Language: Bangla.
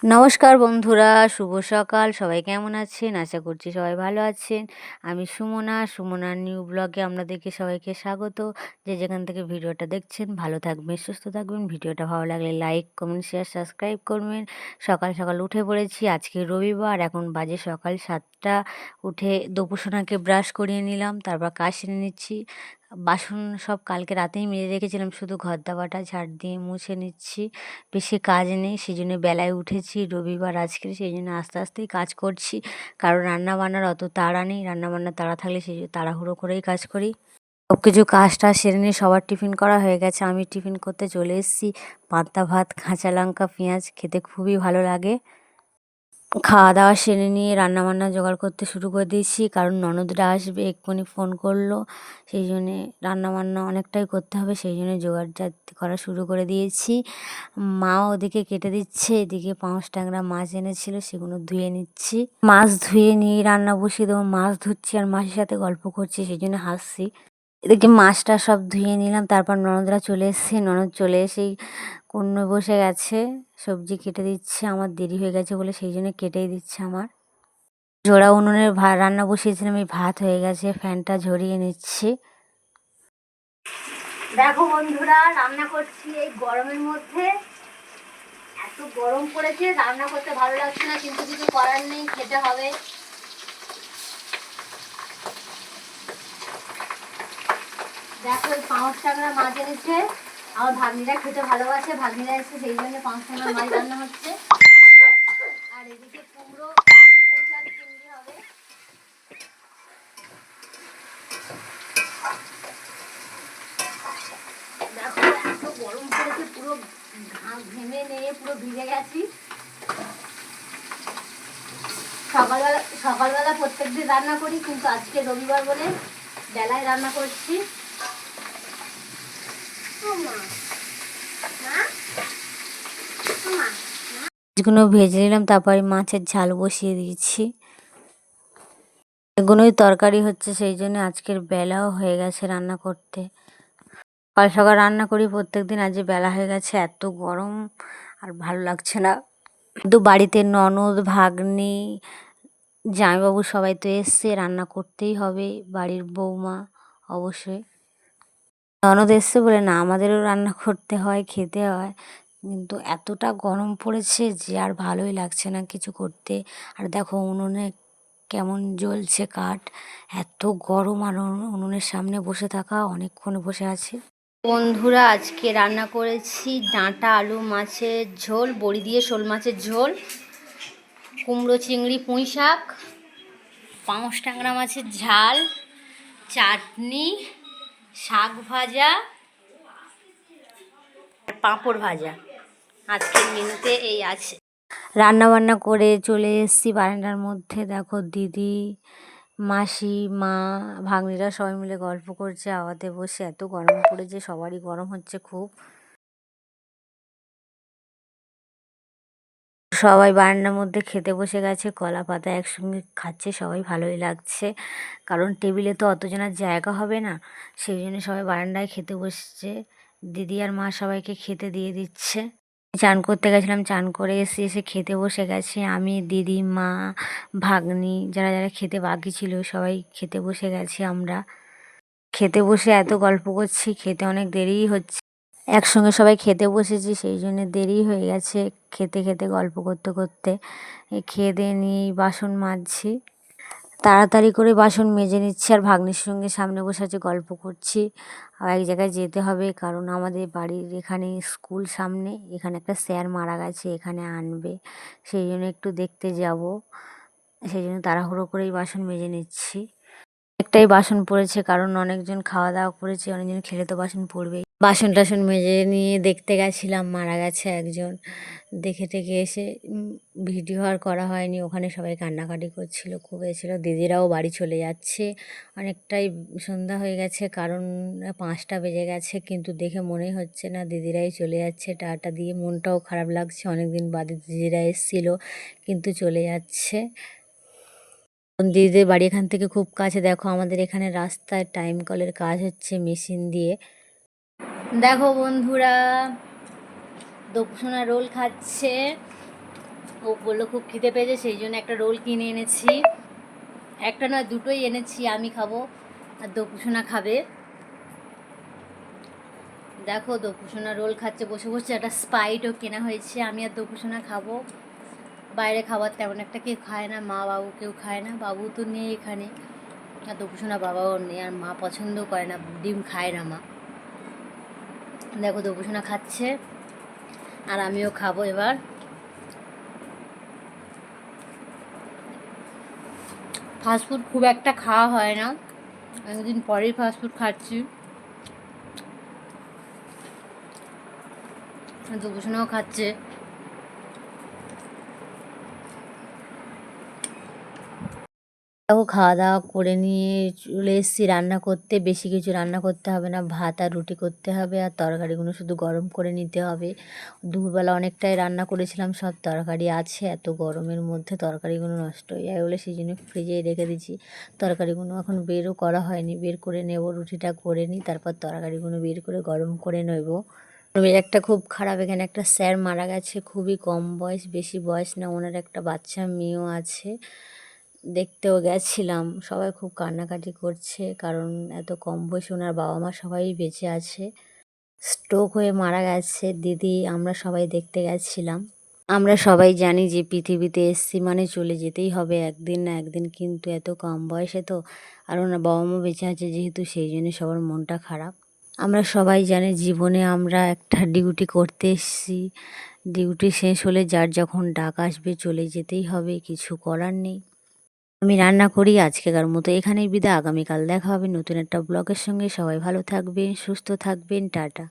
নমস্কার বন্ধুরা, শুভ সকাল। সবাই কেমন আছেন? আশা করছি সবাই ভালো আছেন। আমি সুমনার নিউ ব্লগে আপনাদেরকে সবাইকে স্বাগত। যে যেখান থেকে ভিডিওটা দেখছেন ভালো থাকবেন, সুস্থ থাকবেন। ভিডিওটা ভালো লাগলে লাইক, কমেন্ট, শেয়ার, সাবস্ক্রাইব করবেন। সকাল সকাল উঠে পড়েছি। আজকে রবিবার, এখন বাজে সকাল 7টা। উঠে দপুসোনাকে ব্রাশ করিয়ে নিলাম, তারপর কাজ সেরে নিচ্ছি। বাসন সব কালকে রাতেই মেজে রেখেছিলাম, শুধু ঘর দাবাটা ঝাড় দিয়ে মুছে নিচ্ছি। বেশি কাজ নেই, সেই জন্য বেলায় উঠেছি। রবিবার আজকে, সেই জন্য আস্তে আস্তেই কাজ করছি। কারণ রান্নাবান্নার অত তাড়া নেই, রান্নাবান্নার তাড়া থাকলে সেই তাড়াহুড়ো করেই কাজ করি। সব কিছু কাজটা সেরে নিয়ে সবার টিফিন করা হয়ে গেছে, আমি টিফিন করতে চলে এসেছি। পান্তা ভাত, কাঁচা লঙ্কা, পেঁয়াজ খেতে খুবই ভালো লাগে। খাওয়া দাওয়া সেরে নিয়ে রান্নাবান্না জোগাড় করতে শুরু করে দিয়েছি, কারণ ননদরা আসবে, এক্ষুনি ফোন করলো। সেই জন্যে রান্নাবান্না অনেকটাই করতে হবে, সেই জন্য জোগাড়জাতি করা শুরু করে দিয়েছি। মাও ওদিকে কেটে দিচ্ছে, এদিকে পাঁচ ট্যাংরা মাছ এনেছিল, সেগুলো ধুয়ে নিচ্ছি। মাছ ধুয়ে নিয়ে রান্না বসিয়ে দেবো। মাছ ধুচ্ছি আর মাছের সাথে গল্প করছি, সেই জন্য হাসছি। এদিকে মাছটা সব ধুয়ে নিলাম, তারপর ননদরা চলে এসেছে। ননদ চলে এসেই কোণে বসে গেছে, সবজি কেটে দিচ্ছে। আমার দেরি হয়ে গেছে বলে সেই জন্য কেটেই দিচ্ছে আমার। জোড়া উনুনে রান্না বসিয়েছিলাম, এই ভাত হয়ে গেছে, ফ্যানটা ঝরিয়ে নিচ্ছি। দেখো বন্ধুরা, রান্না করছি এই গরমের মধ্যে। এত গরম পড়েছে, রান্না করতে ভালো লাগছে না, কিন্তু কিছু করার নেই, খেতে হবে। দেখো এই পাঁচ টাকার মাছ এনেছে, আমার ভাগ্নিরা খেতে ভালোবাসে, ভাগ্নিরা এসে সেই জন্য 5 টাকার মাছ রান্না হচ্ছে। আর এদিকে কুমড়ো পোচার চিংড়ি হবে। দেখো এত গরম পড়েছে, পুরো ঘেমে নিয়ে পুরো ভিজে গেছি। সকালবেলা প্রত্যেকদিন রান্না করি, কিন্তু আজকে রবিবার বলে বেলায় রান্না করছি। মাছগুলো ভেজে নিলাম, তারপরে মাছের ঝাল বসিয়ে দিয়েছি। এগুলোই তরকারি হচ্ছে, সেই জন্য আজকের বেলাও হয়ে গেছে রান্না করতে। সকাল সকাল রান্না করি প্রত্যেকদিন, আজ বেলা হয়ে গেছে। এত গরম আর ভালো লাগছে না। কিন্তু বাড়িতে ননদ, ভাগ্নি, জামাইবাবু সবাই তো এসছে, রান্না করতেই হবে। বাড়ির বৌমা অবশ্যই। ননদ এসছে বলে না, আমাদেরও রান্না করতে হয়, খেতে হয়। কিন্তু এতটা গরম পড়েছে যে আর ভালোই লাগছে না কিছু করতে। আর দেখো উনুনে কেমন জ্বলছে কাঠ, এত গরম। আর উনুনের সামনে বসে থাকা, অনেকক্ষণ বসে আছি। বন্ধুরা, আজকে রান্না করেছি ডাঁটা আলু মাছের ঝোল, বড়ি দিয়ে শোল মাছের ঝোল, কুমড়ো চিংড়ি পুঁই শাক, পাঁচ ট্যাংরা মাছের ঝাল, চাটনি, শাক ভাজা আর পাঁপড় ভাজা। আজকের মেনুতে এই আছে। রান্না বান্না করে চলে এসেছি বারান্দার মধ্যে। দেখো দিদি, মাসি, মা, ভাগ্নিরা সবাই মিলে গল্প করছে আওয়াতে বসে। এত গরম পড়েছে, সবারই গরম হচ্ছে খুব। সবাই বারান্দার মধ্যে খেতে বসে গেছে, কলা পাতা একসঙ্গে খাচ্ছে, সবাই ভালোই লাগছে। কারণ টেবিলে তো অতজনের জায়গা হবে না, সেই জন্য সবাই বারান্দায় খেতে বসছে। দিদি আর মা সবাইকে খেতে দিয়ে দিচ্ছে। চান করতে গেছিলাম, চান করে এসে খেতে বসে গেছে। আমি, দিদি, মা, ভাগ্নি, যারা যারা খেতে বাকি ছিল সবাই খেতে বসে গেছি। আমরা খেতে বসে এত গল্প করছি, খেতে অনেক দেরিই হচ্ছে। একসঙ্গে সবাই খেতে বসেছি, সেই জন্য দেরি হয়ে গেছে। খেতে খেতে গল্প করতে করতে খেয়ে দিয়ে নিয়েই বাসন মাজছি। তাড়াতাড়ি করে বাসন মেজে নিচ্ছি, আর ভাগ্নির সঙ্গে সামনে বসে আছে, গল্প করছি। আর এক জায়গায় যেতে হবে, কারণ আমাদের বাড়ির এখানে স্কুল সামনে, এখানে একটা স্যার মারা গেছে, এখানে আনবে, সেই জন্য একটু দেখতে যাব। সেই জন্য তাড়াহুড়ো করেই বাসন মেজে নিচ্ছি। একটাই বাসন পড়েছে, কারণ অনেকজন খাওয়া দাওয়া করেছে, অনেকজন খেলে তো বাসন পড়বেই। বাসন টাসন মেজে নিয়ে দেখতে গেছিলাম, মারা গেছে একজন। দেখে টেকে এসে ভিডিও আর করা হয়নি। ওখানে সবাই কান্নাকাটি করছিল, খুব এসেছিলো। দিদিরাও বাড়ি চলে যাচ্ছে, অনেকটাই সন্ধ্যা হয়ে গেছে, কারণ 5টা বেজে গেছে। কিন্তু দেখে মনেই হচ্ছে না দিদিরাই চলে যাচ্ছে। টাটা দিয়ে মনটাও খারাপ লাগছে, অনেকদিন বাদে দিদিরা এসেছিলো কিন্তু চলে যাচ্ছে। দিদিদের বাড়ি এখান থেকে খুব কাছে। দেখো আমাদের এখানে রাস্তায় টাইম কলের কাজ হচ্ছে মেশিন দিয়ে। দেখো বন্ধুরা, দক্ষিণা রোল খাচ্ছে। ও বললো খুব খিদে পেয়েছে, সেই জন্য একটা রোল কিনে এনেছি। একটা নয়, দুটোই এনেছি। আমি খাবো আর দপুসোনা খাবে। দেখো দপুসোনা রোল খাচ্ছে বসে বসে, একটা স্প্রাইটও কেনা হয়েছে। আমি আর দপুসোনা খাবো। বাইরে খাবার তেমন একটা কেউ খায় না, মা বাবু কেউ খায় না, বাবু তো নেই এখানে, আর দপুসোনা বাবাও নেই, আর মা পছন্দও করে না, ডিম খায় না মা। দেখো দপুসোনা খাচ্ছে আর আমিও খাবো এবার। ফাস্টফুড খুব একটা খাওয়া হয় না, অনেকদিন পরেই ফাস্টফুড খাচ্ছি। দপুসোনাও খাচ্ছে। দেখো খাওয়া দাওয়া করে নিয়ে চলে এসেছি রান্না করতে। বেশি কিছু রান্না করতে হবে না, ভাত আর রুটি করতে হবে, আর তরকারিগুলো শুধু গরম করে নিতে হবে। দুপুরবেলা অনেকটাই রান্না করেছিলাম, সব তরকারি আছে। এত গরমের মধ্যে তরকারিগুলো নষ্ট হয়ে যায় বলে সেই জন্য ফ্রিজে রেখে দিচ্ছি। তরকারিগুলো এখন বেরও করা হয়নি, বের করে নেব, রুটিটা করে নিই, তারপর তরকারিগুলো বের করে গরম করে নেব। একটা খুব খারাপ, এখানে একটা স্যার মারা গেছে, খুবই কম বয়স, বেশি বয়স না, ওনার একটা বাচ্চা মেয়েও আছে। দেখতেও গেছিলাম, সবাই খুব কান্নাকাটি করছে, কারণ এত কম বয়সে ওনার বাবা মা সবাই বেঁচে আছে। স্ট্রোক হয়ে মারা গেছে দিদি, আমরা সবাই দেখতে গেছিলাম। আমরা সবাই জানি যে পৃথিবীতে এসছি মানে চলে যেতেই হবে একদিন না একদিন, কিন্তু এত কম বয়সে তো, আর ওনার বাবা মা বেঁচে আছে যেহেতু, সেই জন্য সবার মনটা খারাপ। আমরা সবাই জানি জীবনে আমরা একটা ডিউটি করতে এসেছি, ডিউটি শেষ হলে যার যখন ডাক আসবে চলে যেতেই হবে, কিছু করার নেই। আমি রান্না করি, আজকেকার মতো এখানেই বিদায়। আগামীকাল দেখা হবে নতুন একটা ব্লগের সঙ্গে। সবাই ভালো থাকবেন, সুস্থ থাকবেন, টাটা।